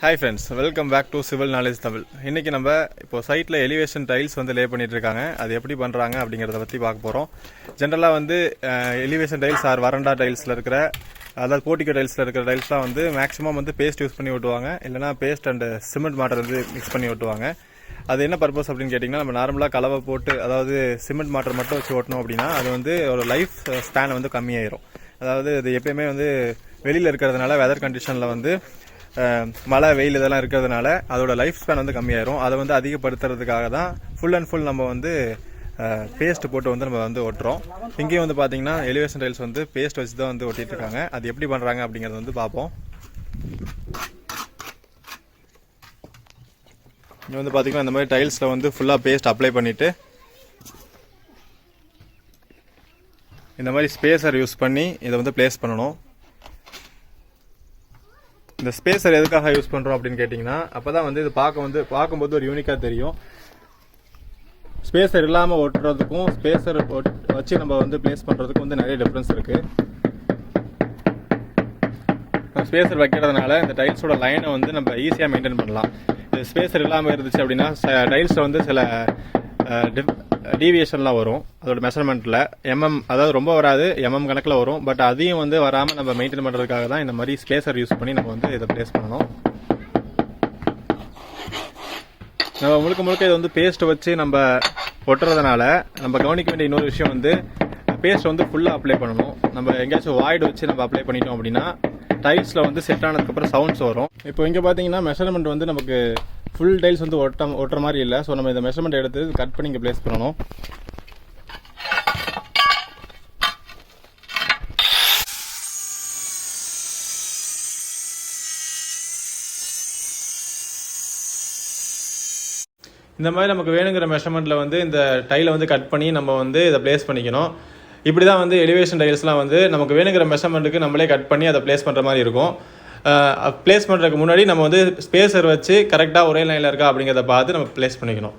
Hi friends, welcome back to Civil Knowledge Tamil. இன்னைக்கு நம்ம இப்போ சைட்ல எலிவேஷன் டைல்ஸ் வந்து லே பண்ணிட்டு இருக்காங்க. அது எப்படி பண்றாங்க அப்படிங்கறத பத்தி பார்க்க போறோம். ஜெனரலா வந்து எலிவேஷன் டைல்ஸ் ஆர் வரண்டா டைல்ஸ்ல இருக்கிற அதாவது போர்டிகோ டைல்ஸ்ல இருக்கிற டைல்ஸ்லாம் வந்து மேக்ஸிமம் வந்து பேஸ்ட் யூஸ் பண்ணி ஒட்டுவாங்க. இல்லனா பேஸ்ட் அண்ட் சிமெண்ட் மாட்டர் வந்து மிக்ஸ் பண்ணி ஒட்டுவாங்க. அது என்ன பர்பஸ் அப்படின்னு கேட்டிங்கன்னா நம்ம நார்மலா கலவை போட்டு அதாவது சிமெண்ட் மாட்டர் மட்டும் வச்சு ஓட்டணும் அப்படின்னா அது வந்து ஒரு லைஃப் ஸ்பேன் வந்து கம்மியாயிரும். அதாவது இது எப்பயுமே வந்து வெளியில இருக்கிறதுனால வெதர் கண்டிஷன்ல வந்து மழை வெயில் இதெல்லாம் இருக்கிறதுனால அதோட லைஃப் ஸ்பேன் வந்து கம்மியாயிரும். அதை வந்து அதிகப்படுத்துறதுக்காக தான் ஃபுல் அண்ட் ஃபுல் நம்ம வந்து பேஸ்ட் போட்டு வந்து நம்ம வந்து ஒட்டுறோம். இங்கேயும் வந்து பார்த்தீங்கன்னா எலிவேஷன் டைல்ஸ் வந்து பேஸ்ட் வச்சு தான் வந்து ஒட்டிட்டு இருக்காங்க. அது எப்படி பண்ணுறாங்க அப்படிங்கிறத வந்து பார்ப்போம். இங்கே வந்து பார்த்தீங்கன்னா இந்த மாதிரி டைல்ஸில் வந்து ஃபுல்லாக பேஸ்ட் அப்ளை பண்ணிவிட்டு இந்த மாதிரி ஸ்பேசர் யூஸ் பண்ணி இதை வந்து பிளேஸ் பண்ணணும். இந்த ஸ்பேசர் எதுக்காக யூஸ் பண்ணுறோம் அப்படின்னு கேட்டிங்கன்னா அப்போ தான் வந்து இது பார்க்கும்போது ஒரு யூனிக்காக தெரியும். ஸ்பேசர் இல்லாமல் ஒட்டுறதுக்கும் ஸ்பேசர் வச்சு நம்ம வந்து பிளேஸ் பண்ணுறதுக்கும் வந்து நிறைய டிஃப்ரென்ஸ் இருக்குது. ஸ்பேசர் வைக்கிறதுனால இந்த டைல்ஸோட லைனை வந்து நம்ம ஈஸியாக மெயின்டைன் பண்ணலாம். இது ஸ்பேசர் இல்லாமல் இருந்துச்சு அப்படின்னா டைல்ஸில் வந்து சில டீவியேஷன்லாம் வரும். அதோட மெஷர்மெண்ட்டில் அதாவது ரொம்ப வராது, கணக்கில் வரும். பட் அதையும் வந்து வராமல் நம்ம மெயின்டைன் பண்ணுறதுக்காக தான் இந்த மாதிரி ஸ்பேசர் யூஸ் பண்ணி நம்ம வந்து இதை பிளேஸ் பண்ணணும். நம்ம முழுக்க இது வந்து பேஸ்ட் வச்சு நம்ம ஒட்டுறதுனால நம்ம கவனிக்க வேண்டிய இன்னொரு விஷயம் வந்து பேஸ்ட் வந்து ஃபுல்லாக அப்ளை பண்ணணும். நம்ம எங்கேயாச்சும் வாய்டு வச்சு நம்ம அப்ளை பண்ணிட்டோம் அப்படின்னா டைல்ஸில் வந்து செட் ஆனதுக்கப்புறம் சவுண்ட்ஸ் வரும். இப்போ இங்கே பார்த்தீங்கன்னா மெஷர்மெண்ட் வந்து நமக்கு ஃபுல் டைல்ஸ் வந்து ஒட்டுற மாதிரி இல்லை. ஸோ நம்ம இந்த மெஷர்மெண்ட் எடுத்து கட் பண்ணி இங்கே பிளேஸ் பண்ணணும். இந்த மாதிரி நமக்கு வேணுங்கிற மெஷர்மெண்ட்டில் வந்து இந்த டைலை வந்து கட் பண்ணி நம்ம வந்து இதை பிளேஸ் பண்ணிக்கணும். இப்படி தான் வந்து எலிவேஷன் டைல்ஸ்லாம் வந்து நமக்கு வேணுங்கிற மெஷர்மெண்ட்டுக்கு நம்மளே கட் பண்ணி அதை பிளேஸ் பண்ணுற மாதிரி இருக்கும். பிளேஸ் பண்ணுறதுக்கு முன்னாடி நம்ம வந்து ஸ்பேசர் வச்சு கரெக்டாக ஒரே லைனில் இருக்கா அப்படிங்கிறத பார்த்து நம்ம பிளேஸ் பண்ணிக்கணும்.